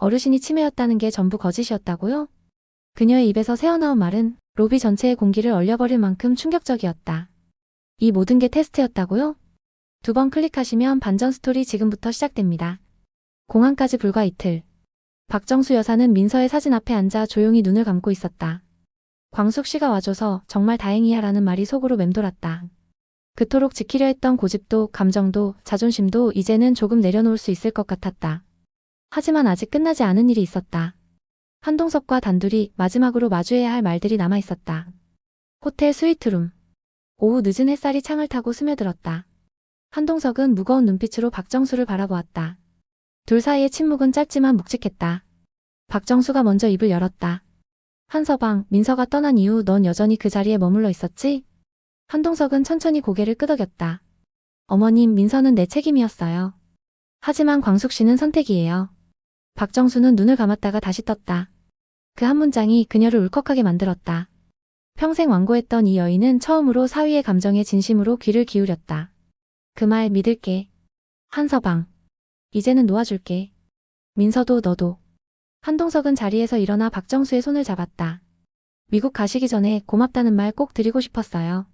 어르신이 치매였다는 게 전부 거짓이었다고요? 그녀의 입에서 새어나온 말은 로비 전체의 공기를 얼려버릴 만큼 충격적이었다. 이 모든 게 테스트였다고요? 2번 클릭하시면 반전 스토리 지금부터 시작됩니다. 공항까지 불과 이틀. 박정수 여사는 민서의 사진 앞에 앉아 조용히 눈을 감고 있었다. 광숙 씨가 와줘서 정말 다행이야 라는 말이 속으로 맴돌았다. 그토록 지키려 했던 고집도 감정도 자존심도 이제는 조금 내려놓을 수 있을 것 같았다. 하지만 아직 끝나지 않은 일이 있었다. 한동석과 단둘이 마지막으로 마주해야 할 말들이 남아있었다. 호텔 스위트룸. 오후 늦은 햇살이 창을 타고 스며들었다. 한동석은 무거운 눈빛으로 박정수를 바라보았다. 둘 사이의 침묵은 짧지만 묵직했다. 박정수가 먼저 입을 열었다. 한서방, 민서가 떠난 이후 넌 여전히 그 자리에 머물러 있었지? 한동석은 천천히 고개를 끄덕였다. 어머님, 민서는 내 책임이었어요. 하지만 광숙 씨는 선택이에요. 박정수는 눈을 감았다가 다시 떴다. 그 한 문장이 그녀를 울컥하게 만들었다. 평생 완고했던 이 여인은 처음으로 사위의 감정에 진심으로 귀를 기울였다. 그 말 믿을게. 한서방. 이제는 놓아줄게. 민서도 너도. 한동석은 자리에서 일어나 박정수의 손을 잡았다. 미국 가시기 전에 고맙다는 말 꼭 드리고 싶었어요.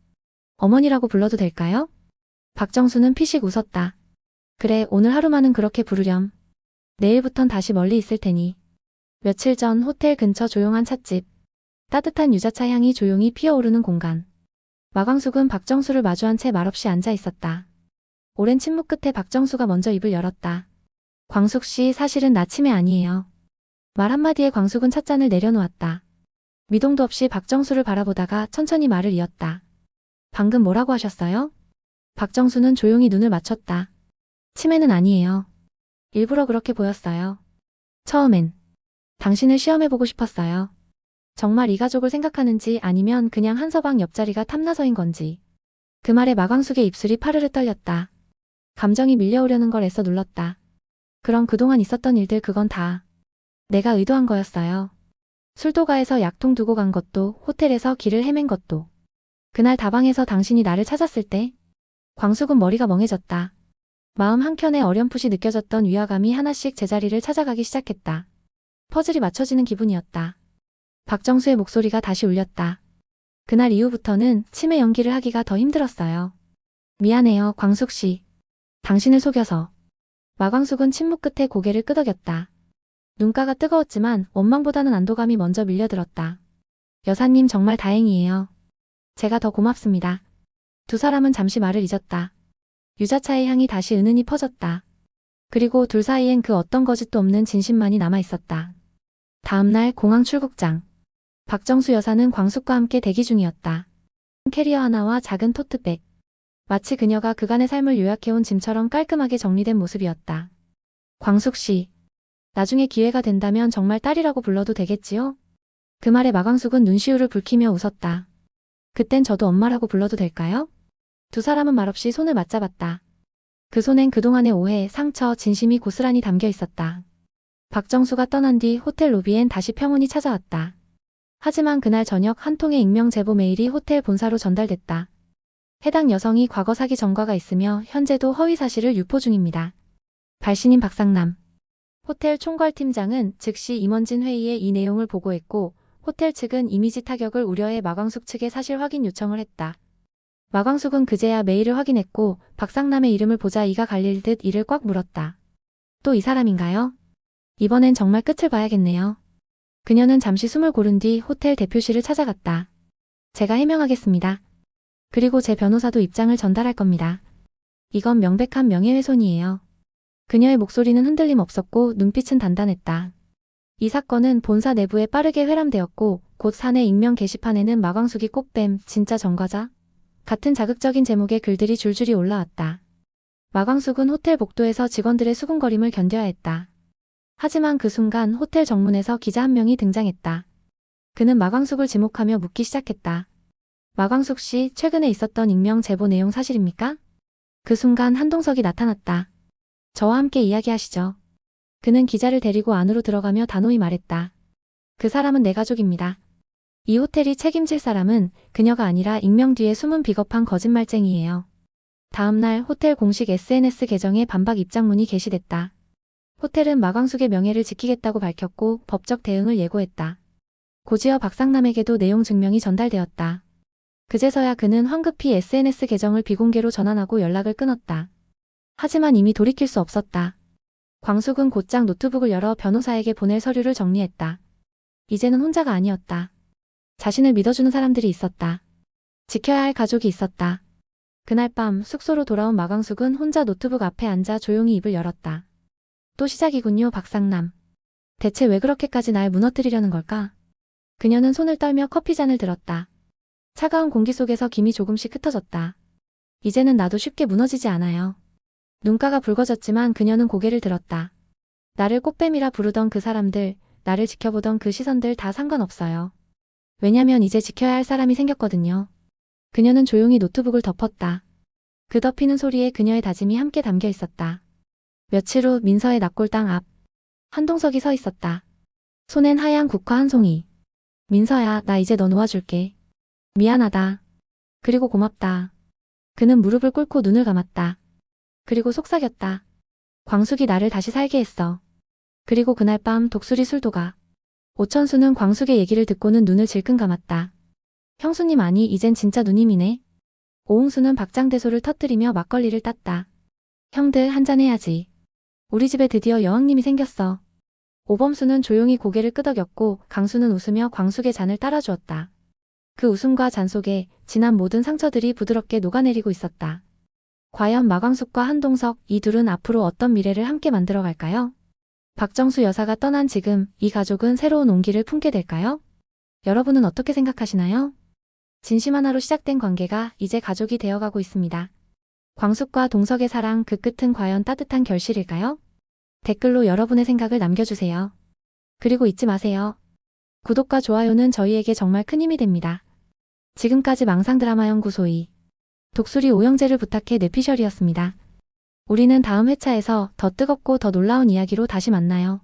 어머니라고 불러도 될까요? 박정수는 피식 웃었다. 그래, 오늘 하루만은 그렇게 부르렴. 내일부턴 다시 멀리 있을 테니. 며칠 전 호텔 근처 조용한 찻집. 따뜻한 유자차 향이 조용히 피어오르는 공간. 마광숙은 박정수를 마주한 채 말없이 앉아 있었다. 오랜 침묵 끝에 박정수가 먼저 입을 열었다. 광숙 씨, 사실은 나 치매 아니에요. 말 한마디에 광숙은 찻잔을 내려놓았다. 미동도 없이 박정수를 바라보다가 천천히 말을 이었다. 방금 뭐라고 하셨어요? 박정수는 조용히 눈을 맞췄다. 치매는 아니에요. 일부러 그렇게 보였어요. 처음엔. 당신을 시험해보고 싶었어요. 정말 이 가족을 생각하는지 아니면 그냥 한서방 옆자리가 탐나서인 건지. 그 말에 마광숙의 입술이 파르르 떨렸다. 감정이 밀려오려는 걸 애써 눌렀다. 그럼 그동안 있었던 일들 그건 다 내가 의도한 거였어요. 술도가에서 약통 두고 간 것도, 호텔에서 길을 헤맨 것도. 그날 다방에서 당신이 나를 찾았을 때 광숙은 머리가 멍해졌다. 마음 한켠에 어렴풋이 느껴졌던 위화감이 하나씩 제자리를 찾아가기 시작했다. 퍼즐이 맞춰지는 기분이었다. 박정수의 목소리가 다시 울렸다. 그날 이후부터는 치매 연기를 하기가 더 힘들었어요. 미안해요, 광숙 씨. 당신을 속여서. 마광숙은 침묵 끝에 고개를 끄덕였다. 눈가가 뜨거웠지만 원망보다는 안도감이 먼저 밀려들었다. 여사님 정말 다행이에요. 제가 더 고맙습니다. 두 사람은 잠시 말을 잊었다. 유자차의 향이 다시 은은히 퍼졌다. 그리고 둘 사이엔 그 어떤 거짓도 없는 진심만이 남아있었다. 다음날 공항 출국장. 박정수 여사는 광숙과 함께 대기 중이었다. 캐리어 하나와 작은 토트백. 마치 그녀가 그간의 삶을 요약해온 짐처럼 깔끔하게 정리된 모습이었다. 광숙 씨. 나중에 기회가 된다면 정말 딸이라고 불러도 되겠지요? 그 말에 마광숙은 눈시울을 붉히며 웃었다. 그땐 저도 엄마라고 불러도 될까요? 두 사람은 말없이 손을 맞잡았다. 그 손엔 그동안의 오해, 상처, 진심이 고스란히 담겨 있었다. 박정수가 떠난 뒤 호텔 로비엔 다시 평온이 찾아왔다. 하지만 그날 저녁 한 통의 익명 제보 메일이 호텔 본사로 전달됐다. 해당 여성이 과거 사기 전과가 있으며 현재도 허위 사실을 유포 중입니다. 발신인 박상남. 호텔 총괄팀장은 즉시 임원진 회의에 이 내용을 보고했고 호텔 측은 이미지 타격을 우려해 마광숙 측에 사실 확인 요청을 했다. 마광숙은 그제야 메일을 확인했고 박상남의 이름을 보자 이가 갈릴 듯 이를 꽉 물었다. 또 이 사람인가요? 이번엔 정말 끝을 봐야겠네요. 그녀는 잠시 숨을 고른 뒤 호텔 대표실을 찾아갔다. 제가 해명하겠습니다. 그리고 제 변호사도 입장을 전달할 겁니다. 이건 명백한 명예훼손이에요. 그녀의 목소리는 흔들림 없었고 눈빛은 단단했다. 이 사건은 본사 내부에 빠르게 회람되었고 곧 사내 익명 게시판에는 마광숙이 꽃뱀, 진짜 전과자? 같은 자극적인 제목의 글들이 줄줄이 올라왔다. 마광숙은 호텔 복도에서 직원들의 수군거림을 견뎌야 했다. 하지만 그 순간 호텔 정문에서 기자 한 명이 등장했다. 그는 마광숙을 지목하며 묻기 시작했다. 마광숙 씨, 최근에 있었던 익명 제보 내용 사실입니까? 그 순간 한동석이 나타났다. 저와 함께 이야기하시죠. 그는 기자를 데리고 안으로 들어가며 단호히 말했다. 그 사람은 내 가족입니다. 이 호텔이 책임질 사람은 그녀가 아니라 익명 뒤에 숨은 비겁한 거짓말쟁이에요. 다음날 호텔 공식 SNS 계정에 반박 입장문이 게시됐다. 호텔은 마광숙의 명예를 지키겠다고 밝혔고 법적 대응을 예고했다. 고지어 박상남에게도 내용 증명이 전달되었다. 그제서야 그는 황급히 SNS 계정을 비공개로 전환하고 연락을 끊었다. 하지만 이미 돌이킬 수 없었다. 광숙은 곧장 노트북을 열어 변호사에게 보낼 서류를 정리했다. 이제는 혼자가 아니었다. 자신을 믿어주는 사람들이 있었다. 지켜야 할 가족이 있었다. 그날 밤 숙소로 돌아온 마광숙은 혼자 노트북 앞에 앉아 조용히 입을 열었다. 또 시작이군요, 박상남. 대체 왜 그렇게까지 날 무너뜨리려는 걸까? 그녀는 손을 떨며 커피잔을 들었다. 차가운 공기 속에서 김이 조금씩 흩어졌다. 이제는 나도 쉽게 무너지지 않아요. 눈가가 붉어졌지만 그녀는 고개를 들었다. 나를 꽃뱀이라 부르던 그 사람들, 나를 지켜보던 그 시선들 다 상관없어요. 왜냐면 이제 지켜야 할 사람이 생겼거든요. 그녀는 조용히 노트북을 덮었다. 그 덮이는 소리에 그녀의 다짐이 함께 담겨 있었다. 며칠 후 민서의 납골당 앞. 한동석이 서 있었다. 손엔 하얀 국화 한 송이. 민서야, 나 이제 너 놓아줄게. 미안하다. 그리고 고맙다. 그는 무릎을 꿇고 눈을 감았다. 그리고 속삭였다. 광숙이 나를 다시 살게 했어. 그리고 그날 밤 독수리 술도가. 오천수는 광숙의 얘기를 듣고는 눈을 질끈 감았다. 형수님 아니 이젠 진짜 누님이네. 오홍수는 박장대소를 터뜨리며 막걸리를 땄다. 형들 한잔 해야지. 우리 집에 드디어 여왕님이 생겼어. 오범수는 조용히 고개를 끄덕였고 강수는 웃으며 광숙의 잔을 따라주었다. 그 웃음과 잔 속에 지난 모든 상처들이 부드럽게 녹아내리고 있었다. 과연 마광숙과 한동석 이 둘은 앞으로 어떤 미래를 함께 만들어갈까요? 박정수 여사가 떠난 지금 이 가족은 새로운 온기를 품게 될까요? 여러분은 어떻게 생각하시나요? 진심 하나로 시작된 관계가 이제 가족이 되어가고 있습니다. 광숙과 동석의 사랑 그 끝은 과연 따뜻한 결실일까요? 댓글로 여러분의 생각을 남겨주세요. 그리고 잊지 마세요. 구독과 좋아요는 저희에게 정말 큰 힘이 됩니다. 지금까지 망상드라마연구소 2 독수리 오영재를 부탁해 뇌피셜이었습니다. 우리는 다음 회차에서 더 뜨겁고 더 놀라운 이야기로 다시 만나요.